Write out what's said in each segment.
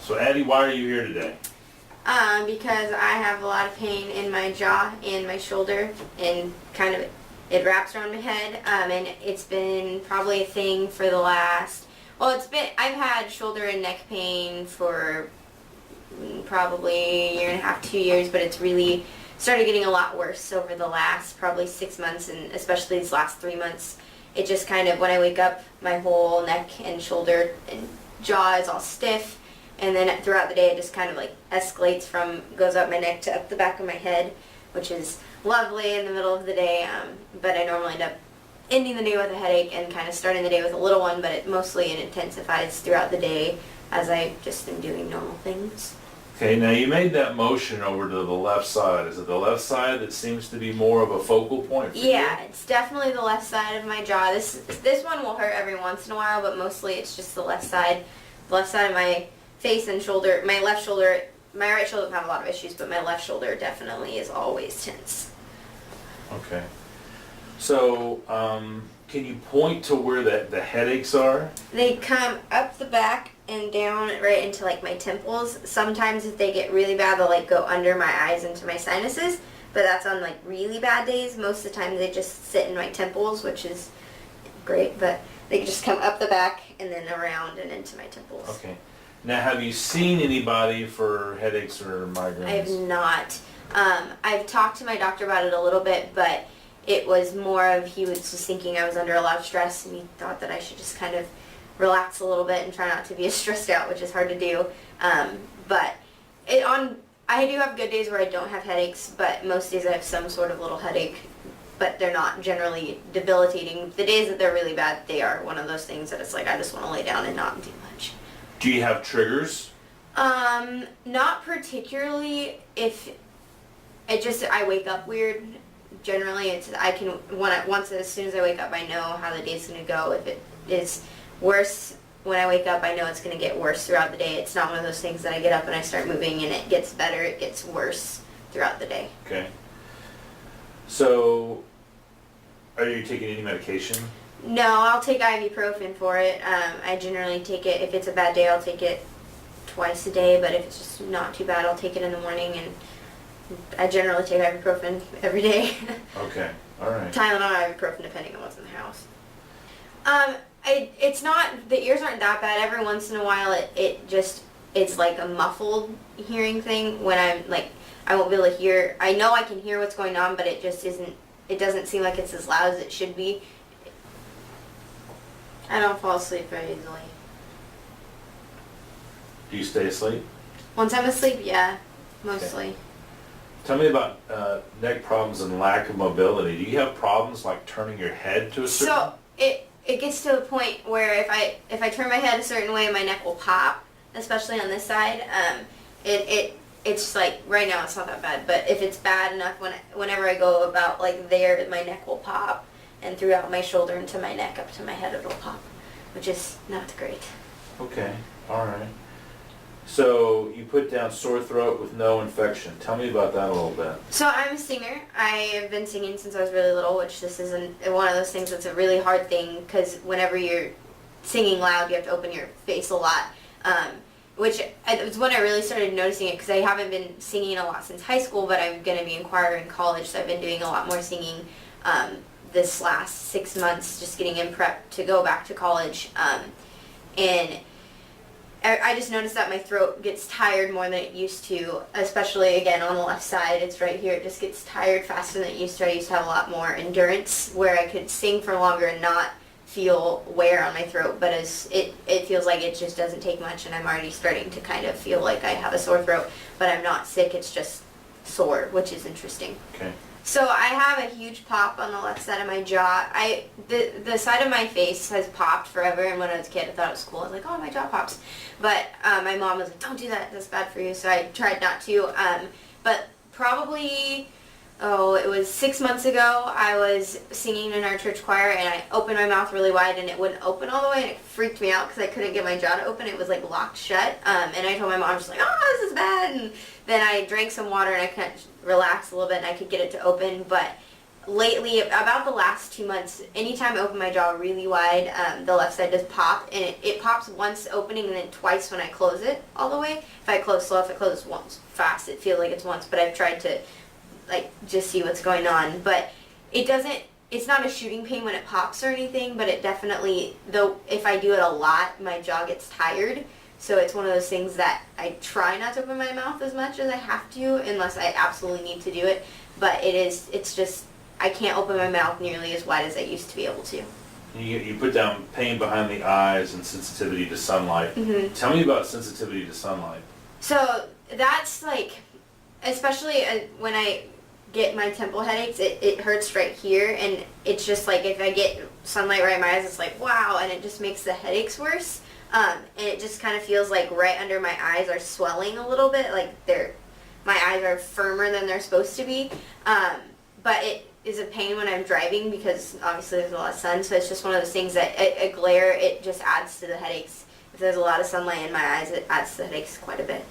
So Addie, why are you here today? Because I have a lot of pain in my jaw and my shoulder, and kind of it wraps around my head, and it's been probably a thing for the last, I've had shoulder and neck pain for probably a year and a half, 2 years, but it's really started getting a lot worse over the last probably 6 months, and especially these last 3 months. It just kind of, when I wake up, my whole neck and shoulder and jaw is all stiff, and then throughout the day it just kind of like escalates goes up my neck to up the back of my head, which is lovely in the middle of the day, but I normally end up ending the day with a headache and kind of starting the day with a little one, but it intensifies throughout the day as I just am doing normal things. Okay, now you made that motion over to the left side. Is it the left side that seems to be more of a focal point for you? Yeah, it's definitely the left side of my jaw. This one will hurt every once in a while, but mostly it's just the left side. The left side of my face and shoulder, my left shoulder, my right shoulder doesn't have a lot of issues, but my left shoulder definitely is always tense. Okay. So, can you point to where the headaches are? They come up the back and down right into like my temples. Sometimes if they get really bad, they'll like go under my eyes into my sinuses, but that's on like really bad days. Most of the time they just sit in my temples, which is great, but they just come up the back and then around and into my temples. Okay. Now, have you seen anybody for headaches or migraines? I have not. I've talked to my doctor about it a little bit, but it was more of he was just thinking I was under a lot of stress, and he thought that I should just kind of relax a little bit and try not to be as stressed out, which is hard to do. But I do have good days where I don't have headaches, but most days I have some sort of little headache, but they're not generally debilitating. The days that they're really bad, they are one of those things that it's like I just want to lay down and not do much. Do you have triggers? Not particularly. If I wake up weird. Generally, as soon as I wake up, I know how the day's gonna go. If it is worse when I wake up, I know it's gonna get worse throughout the day. It's not one of those things that I get up and I start moving and it gets better. It gets worse throughout the day. Okay. So, are you taking any medication? No, I'll take ibuprofen for it. I generally take it, if it's a bad day, I'll take it twice a day, but if it's just not too bad, I'll take it in the morning, and I generally take ibuprofen every day. Okay, alright. Tylenol or ibuprofen, depending on what's in the house. It's not, the ears aren't that bad. Every once in a while, it's like a muffled hearing thing when I'm like, I won't be able to hear. I know I can hear what's going on, but it just isn't, it doesn't seem like it's as loud as it should be. I don't fall asleep very easily. Do you stay asleep? Once I'm asleep, yeah, mostly. Okay. Tell me about neck problems and lack of mobility. Do you have problems like turning your head to a certain... So it gets to a point where if I turn my head a certain way, my neck will pop, especially on this side. It's like, right now it's not that bad, but if it's bad enough, whenever I go about like there, my neck will pop, and throughout my shoulder into my neck up to my head it'll pop, which is not great. Okay, alright. So you put down sore throat with no infection. Tell me about that a little bit. So I'm a singer. I have been singing since I was really little, which this isn't one of those things that's a really hard thing, because whenever you're singing loud you have to open your face a lot, which was when I really started noticing it, because I haven't been singing a lot since high school, but I'm going to be in choir in college, so I've been doing a lot more singing this last 6 months, just getting in prep to go back to college, and I just noticed that my throat gets tired more than it used to, especially again on the left side. It's right here. It just gets tired faster than it used to. I used to have a lot more endurance where I could sing for longer and not feel wear on my throat, but it feels like it just doesn't take much, and I'm already starting to kind of feel like I have a sore throat, but I'm not sick. It's just sore, which is interesting. Okay. So I have a huge pop on the left side of my jaw. The side of my face has popped forever, and when I was a kid I thought it was cool. I was like, oh, my jaw pops. But my mom was like, don't do that, that's bad for you, so I tried not to. But probably, it was 6 months ago, I was singing in our church choir, and I opened my mouth really wide, and it wouldn't open all the way, and it freaked me out because I couldn't get my jaw to open. It was like locked shut, and I told my mom, just like, oh, this is bad, and then I drank some water, and I kind of relaxed a little bit, and I could get it to open, but lately, about the last 2 months, anytime I open my jaw really wide, the left side does pop, and it pops once opening and then twice when I close it all the way. If I close slow, if I close once fast, it feels like it's once, but I've tried to like just see what's going on. But it doesn't, it's not a shooting pain when it pops or anything, but it definitely, though if I do it a lot, my jaw gets tired. So it's one of those things that I try not to open my mouth as much as I have to, unless I absolutely need to do it. But it's just, I can't open my mouth nearly as wide as I used to be able to. You put down pain behind the eyes and sensitivity to sunlight. Mm-hmm. Tell me about sensitivity to sunlight. So that's like, especially when I get my temple headaches, it hurts right here, and it's just like if I get sunlight right in my eyes, it's like wow, and it just makes the headaches worse. And it just kind of feels like right under my eyes are swelling a little bit, like my eyes are firmer than they're supposed to be. But it is a pain when I'm driving because obviously there's a lot of sun, so it's just one of those things that a glare, it just adds to the headaches. If there's a lot of sunlight in my eyes, it adds to the headaches quite a bit.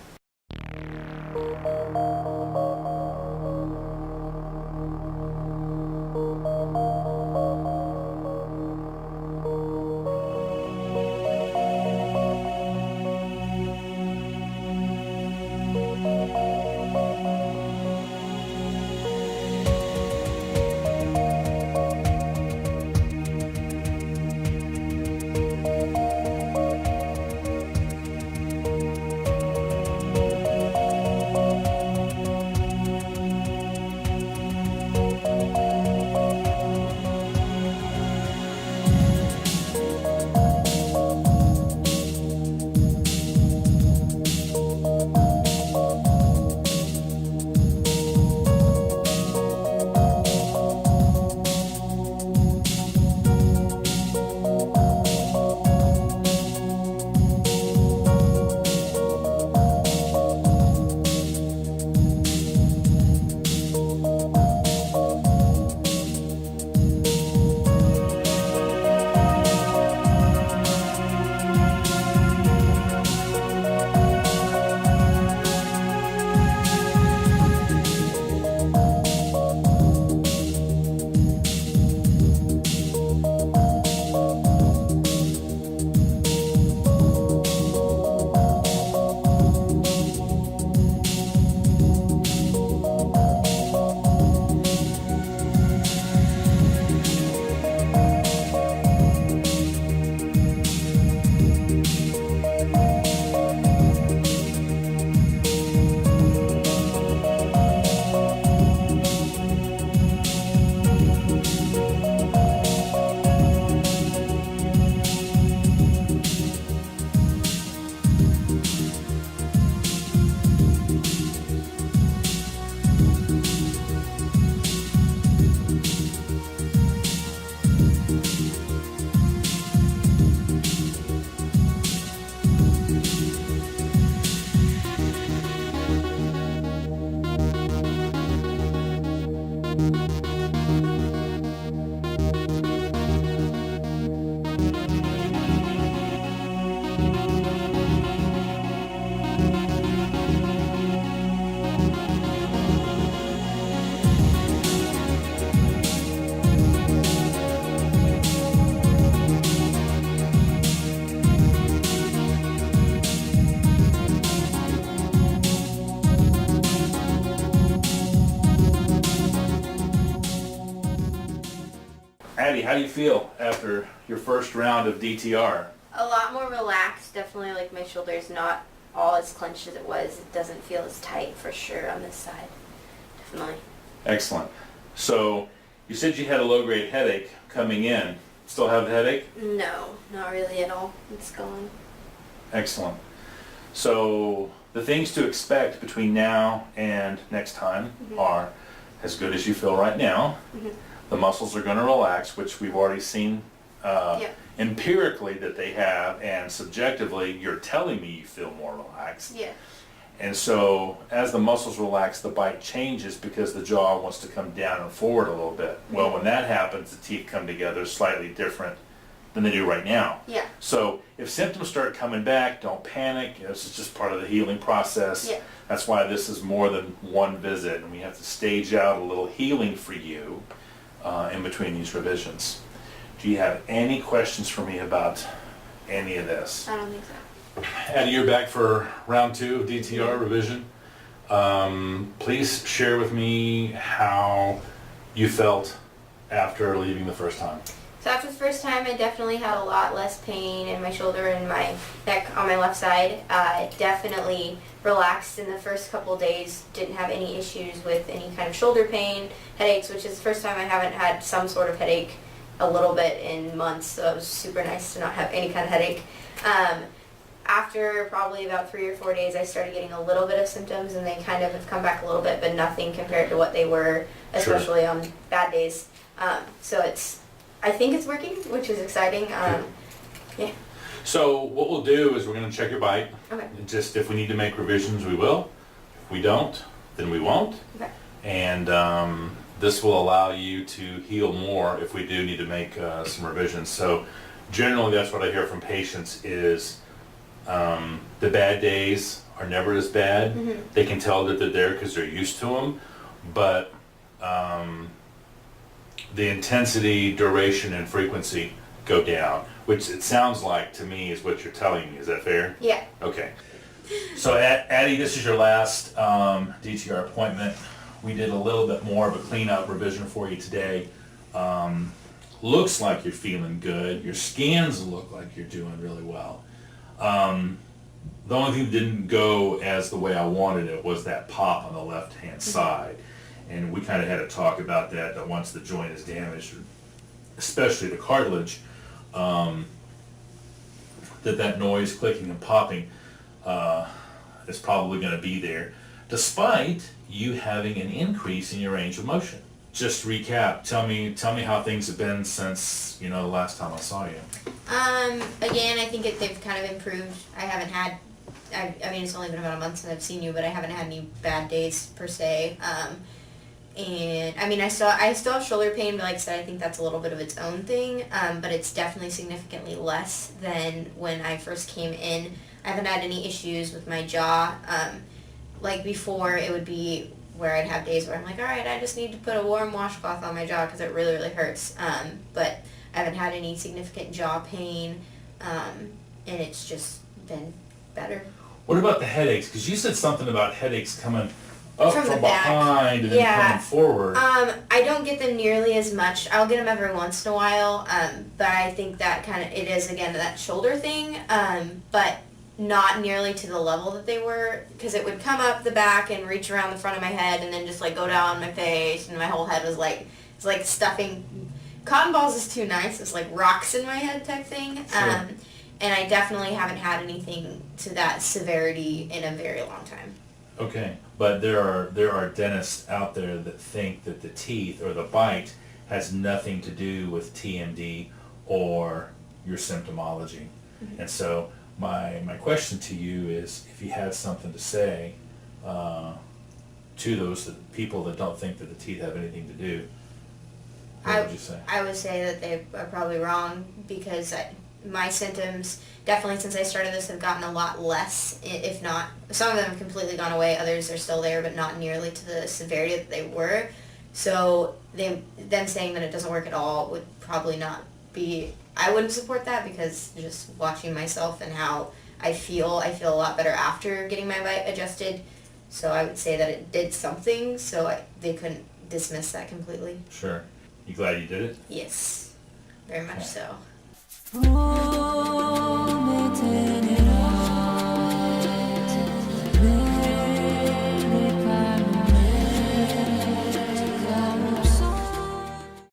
Addie, how do you feel after your first round of DTR? A lot more relaxed, definitely. Like my shoulder is not all as clenched as it was. It doesn't feel as tight for sure on this side. Definitely. Excellent. So you said you had a low-grade headache coming in. Still have the headache? No, not really at all. It's gone. Excellent. So the things to expect between now and next time are as good as you feel right now. The muscles are going to relax, which we've already seen empirically that they have, and subjectively you're telling me you feel more relaxed. Yeah. And so as the muscles relax, the bite changes because the jaw wants to come down and forward a little bit. Well, when that happens, the teeth come together slightly different than they do right now. Yeah. So if symptoms start coming back, don't panic. This is just part of the healing process. Yeah. That's why this is more than one visit, and we have to stage out a little healing for you in between these revisions. Do you have any questions for me about any of this? I don't think so. Addie, you're back for round 2 of DTR revision. Please share with me how you felt after leaving the first time. So after the first time, I definitely had a lot less pain in my shoulder and my neck on my left side. Definitely relaxed in the first couple of days. Didn't have any issues with any kind of shoulder pain, headaches, which is the first time I haven't had some sort of headache a little bit in months. So it was super nice to not have any kind of headache. After probably about 3 or 4 days, I started getting a little bit of symptoms, and they kind of have come back a little bit, but nothing compared to what they were, especially on bad days. So I think it's working, which is exciting. Yeah. So what we'll do is we're going to check your bite. Okay. And just if we need to make revisions, we will. If we don't, then we won't. Okay. And this will allow you to heal more if we do need to make some revisions. So generally that's what I hear from patients is the bad days are never as bad. Mm-hmm. They can tell that they're there because they're used to them, but the intensity, duration, and frequency go down, which it sounds like to me is what you're telling me. Is that fair? Yeah. Okay. So Addie, this is your last DTR appointment. We did a little bit more of a cleanup revision for you today. Looks like you're feeling good. Your scans look like you're doing really well. The only thing that didn't go as the way I wanted it was that pop on the left-hand side. And we kind of had a talk about that once the joint is damaged, especially the cartilage, that noise, clicking and popping is probably going to be there, despite you having an increase in your range of motion. Just recap. Tell me how things have been since the last time I saw you. Again, I think they've kind of improved. I haven't had. I mean, it's only been about a month since I've seen you, but I haven't had any bad days per se. And I mean, I still have shoulder pain, but like I said, I think that's a little bit of its own thing. But it's definitely significantly less than when I first came in. I haven't had any issues with my jaw. Like before, it would be where I'd have days where I'm like, all right, I just need to put a warm washcloth on my jaw because it really, really hurts. But I haven't had any significant jaw pain, and it's just been better. What about the headaches? Because you said something about headaches coming up from the back. behind and then coming forward. I don't get them nearly as much. I'll get them every once in a while, but I think that it is, again, that shoulder thing, but not nearly to the level that they were, because it would come up the back and reach around the front of my head and then just like go down my face, and my whole head was like, it's like stuffing. Cotton balls is too nice. It's like rocks in my head type thing. Sure. And I definitely haven't had anything to that severity in a very long time. Okay, but there are dentists out there that think that the teeth or the bite has nothing to do with TMD or your symptomology. Mm-hmm. And so my question to you is, if you had something to say to those people that don't think that the teeth have anything to do, what would you say? I would say that they are probably wrong, because my symptoms, definitely since I started this, have gotten a lot less, if not, some of them have completely gone away, others are still there, but not nearly to the severity that they were. So them saying that it doesn't work at all would probably not be, I wouldn't support that, because just watching myself and how I feel a lot better after getting my bite adjusted. So I would say that it did something, so they couldn't dismiss that completely. Sure. You glad you did it? Yes, very much so. Ooh.